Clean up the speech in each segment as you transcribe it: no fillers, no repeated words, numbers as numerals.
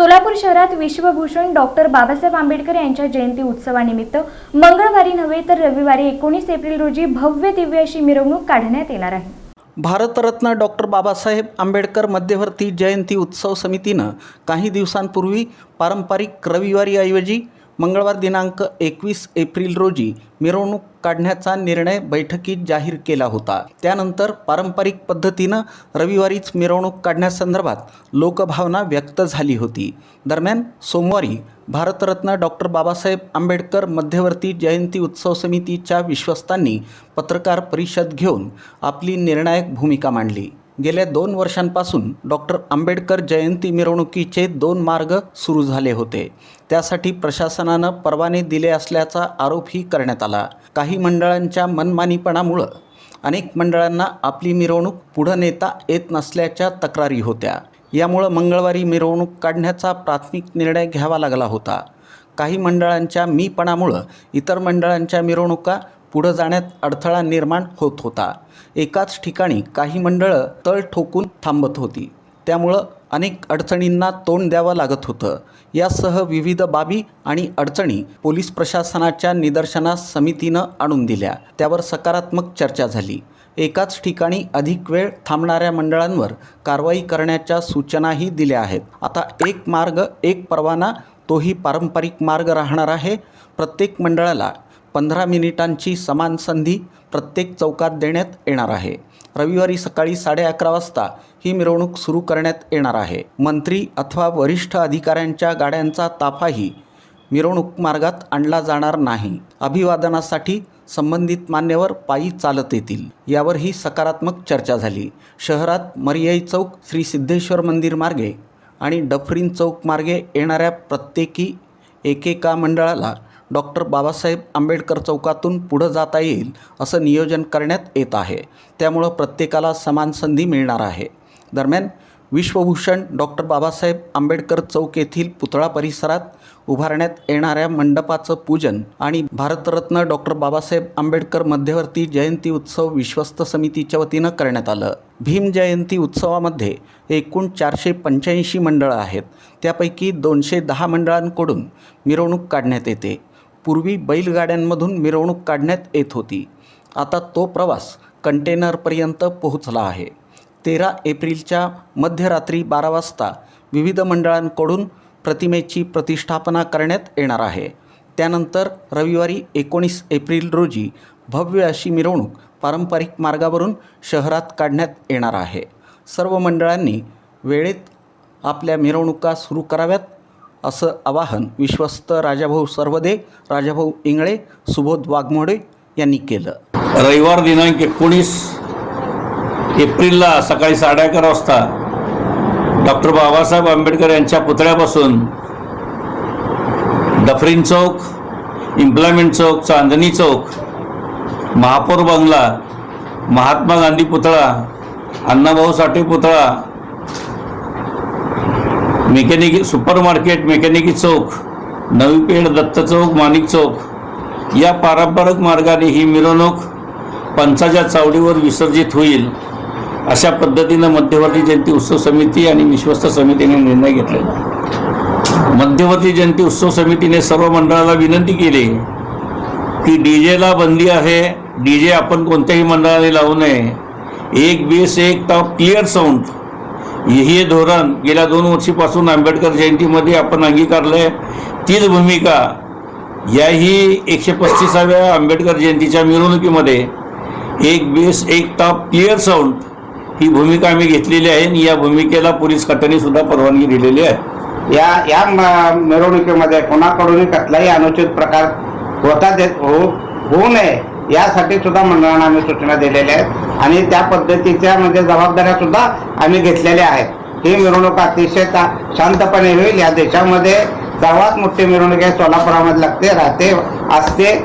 सोलापूर शहरात विश्वभूषण डॉक्टर बाबासाहेब आंबेडकर यांच्या जयंती उत्सवानिमित्त मंगळवारी नव्हे तर रविवारी 19 एप्रिल रोजी भव्य दिव्य अशी मिरवणूक काढण्यात येणार आहे। भारतरत्न डॉक्टर बाबासाहेब आंबेडकर मध्यवर्ती जयंती उत्सव समितीनं काही दिवसांपूर्वी पारंपरिक रविवारीऐवजी मंगळवार दिनांक 21 एप्रिल रोजी मिरवणूक काढण्याचा निर्णय बैठकीत जाहीर केला होता। त्यानंतर पारंपरिक पद्धतीनं रविवारीच मिरवणूक काढण्यासंदर्भात लोकभावना व्यक्त झाली होती। दरम्यान सोमवारी भारतरत्न डॉक्टर बाबासाहेब आंबेडकर मध्यवर्ती जयंती उत्सव समितीच्या विश्वस्तांनी पत्रकार परिषद घेऊन आपली निर्णायक भूमिका मांडली। गेल्या 2 वर्षांपासून डॉक्टर आंबेडकर जयंती मिरवणुकीचे 2 मार्ग सुरू झाले होते। त्यासाठी प्रशासनानं परवाने दिले असल्याचा आरोपही करण्यात आला। काही मंडळांच्या मनमानीपणामुळे अनेक मंडळांना आपली मिरवणूक पुढे नेता येत नसल्याच्या तक्रारी होत्या। यामुळे मंगळवारी मिरवणूक काढण्याचा प्राथमिक निर्णय घ्यावा लागला होता। काही मंडळांच्या मीपणामुळे इतर मंडळांच्या मिरवणुका पुढे जाण्यात अडथळा निर्माण होत होता। एकाच ठिकाणी काही मंडळं तळ ठोकून थांबत होती, त्यामुळं अनेक अडचणींना तोंड द्यावं लागत होतं। यासह विविध बाबी आणि अडचणी पोलीस प्रशासनाच्या निदर्शनास समितीनं आणून दिल्या, त्यावर सकारात्मक चर्चा झाली। एकाच ठिकाणी अधिक वेळ थांबणाऱ्या मंडळांवर कारवाई करण्याच्या सूचनाही दिल्या आहेत। आता एक मार्ग एक परवाना, तोही पारंपरिक मार्ग राहणार आहे। प्रत्येक मंडळाला 15 मिनिटांची समान संधी प्रत्येक चौकात देण्यात येणार आहे। रविवारी सकाळी 11:30 वाजता ही मिरवणूक सुरू करण्यात येणार आहे। मंत्री अथवा वरिष्ठ अधिकाऱ्यांच्या गाड्यांचा ताफाही मिरवणूक मार्गात आणला जाणार नाही। अभिवादनासाठी संबंधित मान्यवर पायी चालत येतील, यावरही सकारात्मक चर्चा झाली। शहरात मरियाई चौक, श्री सिद्धेश्वर मंदिर मार्गे आणि डफरीन चौक मार्गे येणाऱ्या प्रत्येकी एकेका मंडळाला डॉक्टर बाबासाहेब आंबेडकर चौकातून पुढे जाता येईल असं नियोजन करण्यात येत आहे। त्यामुळं प्रत्येकाला समान संधी मिळणार आहे। दरम्यान विश्वभूषण डॉक्टर बाबासाहेब आंबेडकर चौक येथील पुतळा परिसरात उभारण्यात येणाऱ्या मंडपाचं पूजन आणि भारतरत्न डॉक्टर बाबासाहेब आंबेडकर मध्यवर्ती जयंती उत्सव विश्वस्त समितीच्या वतीनं करण्यात आलं। भीम जयंती उत्सवामध्ये एकूण 485 मंडळं आहेत। त्यापैकी 210 मंडळांकडून मिरवणूक काढण्यात येते। पूर्वी बैलगाड्यांमधून मिरवणूक काढण्यात येत होती, आता तो प्रवास कंटेनरपर्यंत पोहोचला आहे। 13 एप्रिलच्या मध्यरात्री 12 वाजता विविध मंडळांकडून प्रतिमेची प्रतिष्ठापना करण्यात येणार आहे। त्यानंतर रविवारी 19 एप्रिल रोजी भव्य अशी मिरवणूक पारंपरिक मार्गावरून शहरात काढण्यात येणार आहे। सर्व मंडळांनी वेळेत आपल्या मिरवणुका सुरू कराव्यात असं आवाहन विश्वस्त राजाभाऊ सरवदे, राजाभाऊ इंगळे, सुबोध वाघमोडे यांनी केलं। रविवार दिनांक 19 एप्रिलला सकाळी 11:30 वाजता डॉक्टर बाबासाहेब आंबेडकर यांच्या पुतळ्यापासून डफरीन चौक, इम्प्लॉयमेंट चौक, चांदणी चौक, महापौर बंगला, महात्मा गांधी पुतळा, अण्णाभाऊ साठे पुतळा, मेकॅनिकी सुपर मार्केट, मेकॅनिकी चौक, नवी पेठ, दत्त चौक, माणिक चौक या पारंपरिक मार्गाने ही मिरवणूक पंचाच्या चावडीवर विसर्जित होईल, अशा पद्धतीनं मध्यवर्ती जयंती उत्सव समिती आणि विश्वस्त समितीने निर्णय घेतलेला। मध्यवर्ती जयंती उत्सव समितीने सर्व मंडळाला विनंती केली की डीजेला बंदी आहे, डीजे आपण कोणत्याही मंडळाने लावू नये। एक बेस एक टॉप क्लिअर साऊंड हे धोरण गेल्या 2 वर्षापासून आंबेडकर जयंतीमध्ये आपण अंगीकारलंय। तीच भूमिका याही 135व्या आंबेडकर जयंतीच्या मिरवणुकीमध्ये एक बेस एक टॉप क्लिअर साऊंड ही भूमिका आम्ही घेतलेली आहे आणि या भूमिकेला पोलीस खात्याने सुद्धा परवानगी दिलेली आहे। या मिरवणुकीमध्ये कोणाकडूनही कसलाही अनुचित प्रकार होऊ नये यासाठी सुद्धा मंडळांना आम्ही सूचना दिलेल्या आहेत आणि त्या पद्धतीच्या जबाबदाऱ्या सुद्धा आम्ही घेतलेल्या आहेत। ही मिरवणूक अतिशय शांतपणे होईल। या देशामध्ये सर्वात मोठी मिरवणूक आहे सोलापुरामध्ये राहते असते,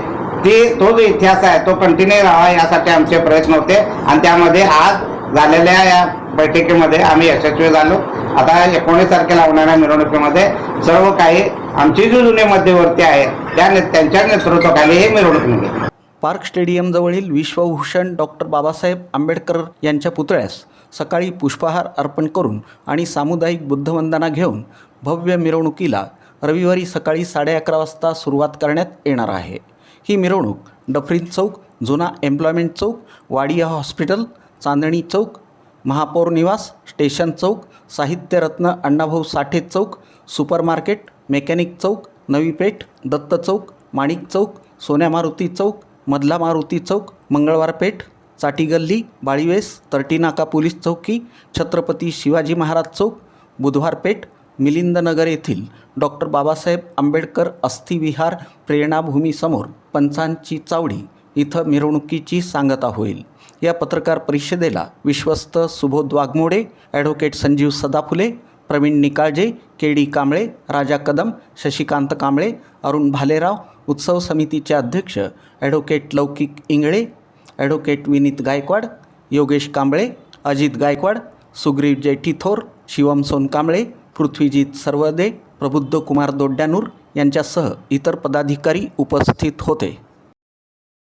तो जो इतिहास आहे तो कंटिन्यू राहावा यासाठी आमचे प्रयत्न होते आणि त्यामध्ये आज झालेल्या या बैठकीमध्ये आम्ही यशस्वी झालो। आता 19 तारखेला होणाऱ्या मिरवणुकीमध्ये सर्व काही आमची जी जुने मध्यवर्ती आहेत त्यांच्या नेतृत्वाखाली ही मिरवणूक निघेल। पार्क स्टेडियमजवळील विश्वभूषण डॉक्टर बाबासाहेब आंबेडकर यांच्या पुतळ्यास सकाळी पुष्पहार अर्पण करून आणि सामुदायिक बुद्धवंदना घेऊन भव्य मिरवणुकीला रविवारी सकाळी 11:30 वाजता सुरुवात करण्यात येणार आहे. ही मिरवणूक डफरीन चौक, जुना एम्प्लॉयमेंट चौक, वाडिया हॉस्पिटल, चांदणी चौक, महापौर निवास, स्टेशन चौक, साहित्यरत्न अण्णाभाऊ साठे चौक, सुपर मार्केट, मेकॅनिक चौक, नवी पेठ, दत्त चौक, माणिक चौक, सोन्या मारुती चौक, मधला मारुती चौक, मंगळवार पेठ, चाटी गल्ली, बाळीवेस, तर्टीनाका पोलीस चौकी, छत्रपती शिवाजी महाराज चौक, बुधवार पेठ, मिलिंदनगर येथील डॉक्टर बाबासाहेब आंबेडकर अस्थिविहार प्रेरणाभूमीसमोर पंचांची चावडी इथं मिरवणुकीची सांगता होईल. या पत्रकार परिषदेला विश्वस्त सुबोध वाघमोडे, ॲडव्होकेट संजीव सदाफुले, प्रवीण निकाळजे, के डी कांबळे, राजा कदम, शशिकांत कांबळे, अरुण भालेराव, उत्सव समितीचे अध्यक्ष ॲडव्होकेट लौकिक इंगळे, ॲडव्होकेट विनीत गायकवाड, योगेश कांबळे, अजित गायकवाड, सुग्रीव जेठीथोर, शिवम सोनकांबळे, पृथ्वीजीत सर्वदे, प्रबुद्ध कुमार दोड्यानूर यांच्यासह इतर पदाधिकारी उपस्थित होते.